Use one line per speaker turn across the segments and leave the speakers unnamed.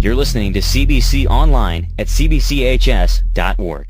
You're listening to CBC Online at cbchs.org.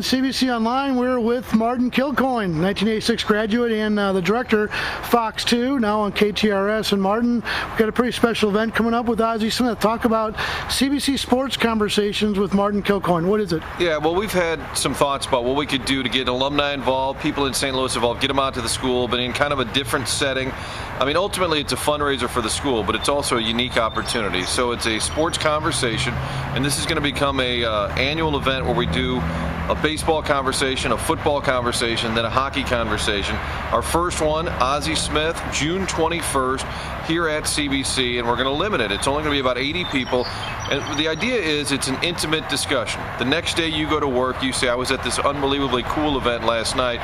CBC Online, we're with Martin Kilcoyne, 1986 graduate and the director, Fox 2, now on KTRS. And Martin, we've got a pretty special event coming up with Ozzie Smith. Talk about CBC Sports Conversations with Martin Kilcoyne. What is it?
Yeah, well, we've had some thoughts about what we could do to get alumni involved, people in St. Louis involved, get them out to the school, but in kind of a different setting. I mean, ultimately, it's a fundraiser for the school, but it's also a unique opportunity. So it's a sports conversation, and this is going to become a annual event where we do a baseball conversation, a football conversation, then a hockey conversation. Our first one, Ozzie Smith, June 21st, here at CBC, and we're going to limit it. It's only going to be about 80 people. And the idea is it's an intimate discussion. The next day you go to work, you say, I was at this unbelievably cool event last night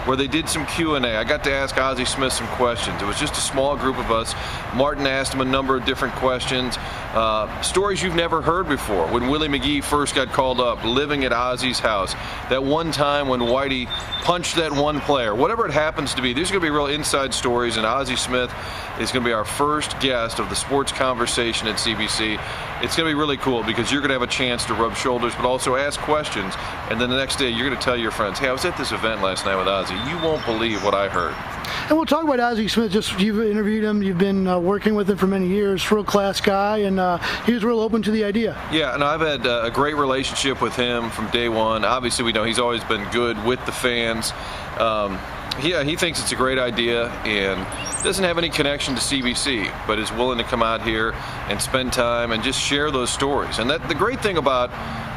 where they did some Q&A. I got to ask Ozzie Smith some questions. It was just a small group of us. Martin asked him a number of different questions. Stories you've never heard before. When Willie McGee first got called up, living at Ozzie's house. That one time when Whitey punched that one player. Whatever it happens to be, these are going to be real inside stories, and Ozzie Smith is going to be our first guest of the sports conversation at CBC. It's going to be really cool because you're going to have a chance to rub shoulders, but also ask questions. And then the next day, you're going to tell your friends, hey, I was at this event last night with Ozzie. You won't believe what I heard.
And we'll talk about Ozzie Smith. Just you've interviewed him. You've been working with him for many years. Real class guy, and he was real open to the idea.
Yeah, and I've had a great relationship with him from day one. Obviously, we know he's always been good with the fans. He thinks it's a great idea and doesn't have any connection to CBC, but is willing to come out here and spend time and just share those stories. And that the great thing about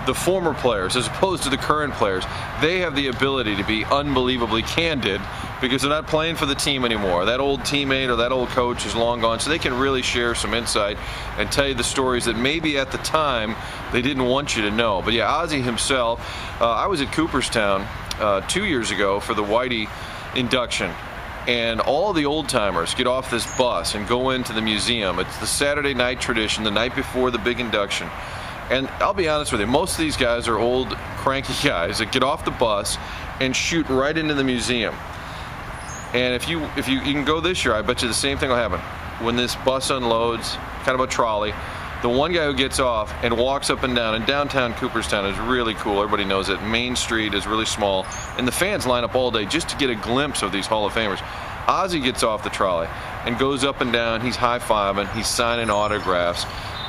the former players as opposed to the current players, they have the ability to be unbelievably candid because they're not playing for the team anymore. That old teammate or that old coach is long gone, so they can really share some insight and tell you the stories that maybe at the time they didn't want you to know. But yeah, Ozzie himself, I was at Cooperstown 2 years ago for the Whitey induction, and all the old timers get off this bus and go into the museum. It's the Saturday night tradition, the night before the big induction. And I'll be honest with you, most of these guys are old, cranky guys that get off the bus and shoot right into the museum. And if you can go this year, I bet you the same thing will happen. When this bus unloads, kind of a trolley, the one guy who gets off and walks up and down, and downtown Cooperstown is really cool. Everybody knows it. Main Street is really small, and the fans line up all day just to get a glimpse of these Hall of Famers. Ozzie gets off the trolley and goes up and down. He's high-fiving. He's signing autographs.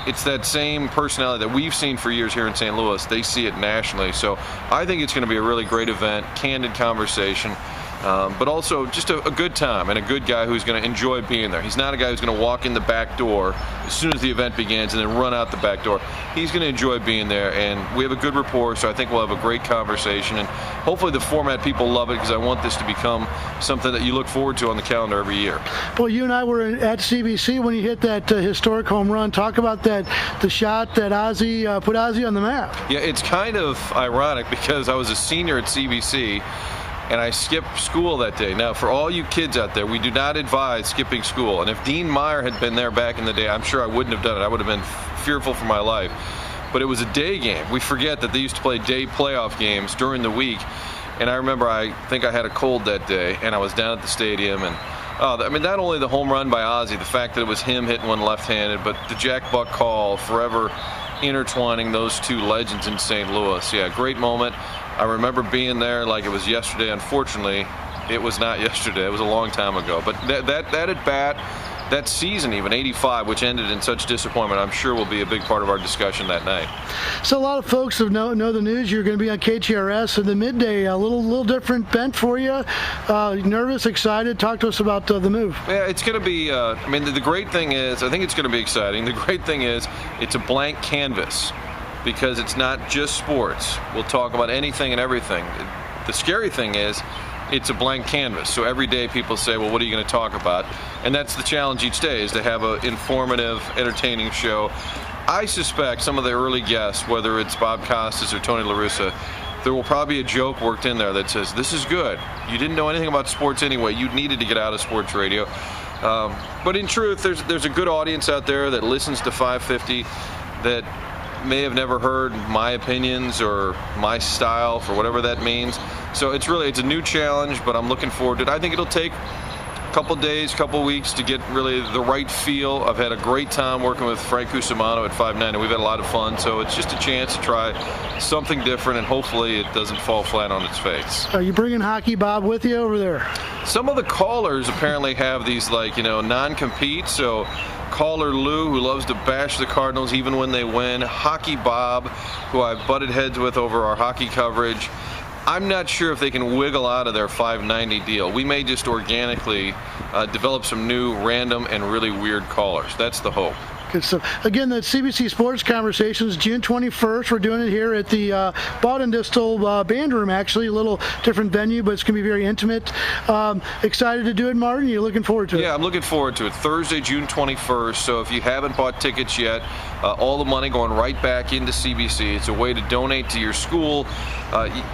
It's that same personality that we've seen for years here in St. Louis. They see it nationally. So I think it's going to be a really great event, candid conversation. But also just a good time and a good guy who's going to enjoy being there. He's not a guy who's going to walk in the back door as soon as the event begins and then run out the back door. He's going to enjoy being there, and we have a good rapport, so I think we'll have a great conversation. And hopefully the format, people love it because I want this to become something that you look forward to on the calendar every year.
Well, you and I were at CBC when you hit that historic home run. Talk about the shot that Ozzie put Ozzie on the map.
Yeah, it's kind of ironic because I was a senior at CBC, and I skipped school that day. Now, for all you kids out there, we do not advise skipping school. And if Dean Meyer had been there back in the day, I'm sure I wouldn't have done it. I would have been fearful for my life. But it was a day game. We forget that they used to play day playoff games during the week. And I remember, I think I had a cold that day, and I was down at the stadium. And I mean, not only the home run by Ozzie, the fact that it was him hitting one left-handed, but the Jack Buck call, forever intertwining those two legends in St. Louis. Yeah, great moment. I remember being there like it was yesterday. Unfortunately, it was not yesterday. It was a long time ago. But that at bat, that season even, 85, which ended in such disappointment, I'm sure will be a big part of our discussion that night.
So a lot of folks who know the news. You're going to be on KTRS in the midday, a little different bent for you. Nervous, excited? Talk to us about the move.
Yeah, it's going to be, I mean, the great thing is, I think it's going to be exciting. The great thing is it's a blank canvas, because it's not just sports. We'll talk about anything and everything. The scary thing is it's a blank canvas. So every day people say, well, what are you going to talk about? And that's the challenge each day, is to have an informative, entertaining show. I suspect some of the early guests, whether it's Bob Costas or Tony La Russa, there will probably be a joke worked in there that says, this is good. You didn't know anything about sports anyway. You needed to get out of sports radio. But in truth, there's a good audience out there that listens to 550 that may have never heard my opinions or my style, for whatever that means. So it's a new challenge, but I'm looking forward to it. I think it'll take a couple days, couple weeks to get really the right feel. I've had a great time working with Frank Cusimano at 5'9", and we've had a lot of fun. So it's just a chance to try something different, and hopefully it doesn't fall flat on its face.
Are you bringing Hockey Bob with you over there?
Some of the callers apparently have these non-compete. So caller Lou, who loves to bash the Cardinals even when they win. Hockey Bob, who I've butted heads with over our hockey coverage. I'm not sure if they can wiggle out of their 590 deal. We may just organically develop some new random and really weird callers. That's the hope.
Good stuff. Again, the CBC Sports Conversations, June 21st. We're doing it here at the Bowden Distal Band Room, actually. A little different venue, but it's going to be very intimate. Excited to do it, Martin? You're looking forward to it?
Yeah, I'm looking forward to it. Thursday, June 21st. So if you haven't bought tickets yet, all the money going right back into CBC. It's a way to donate to your school.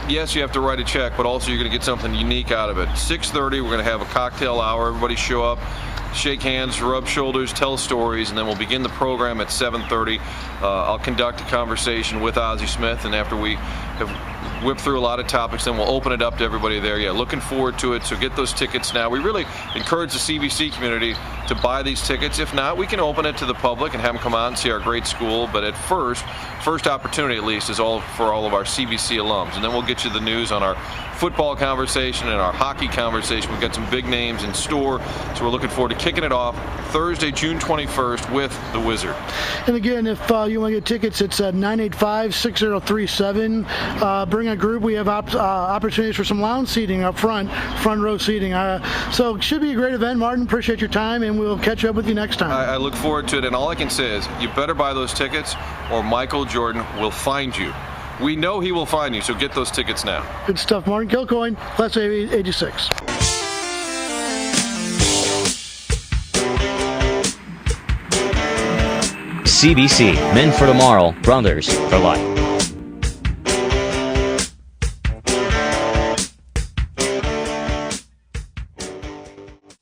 Yes, you have to write a check, but also you're going to get something unique out of it. 6:30, we're going to have a cocktail hour. Everybody show up, shake hands, rub shoulders, tell stories, and then we'll begin the program at 7:30. I'll conduct a conversation with Ozzie Smith, and after we have whipped through a lot of topics, then we'll open it up to everybody there. Yeah, looking forward to it. So get those tickets now. We really encourage the CBC community to buy these tickets. If not, we can open it to the public and have them come out and see our great school. But at first opportunity at least is all for all of our CBC alums. And then we'll get you the news on our football conversation and our hockey conversation. We've got some big names in store, so we're looking forward to kicking it off Thursday, June 21st with the Wizard.
And again, if you want to get tickets, it's at 985-6037. Bring a group. We have opportunities for some lounge seating up front row seating. So it should be a great event. Martin, appreciate your time, and we'll catch up with you next time.
I look forward to it, and all I can say is you better buy those tickets or Michael Jordan will find you. We know he will find you, so get those tickets now.
Good stuff. Martin Kilcoyne, class 86.
CBC, Men for Tomorrow, Brothers for Life.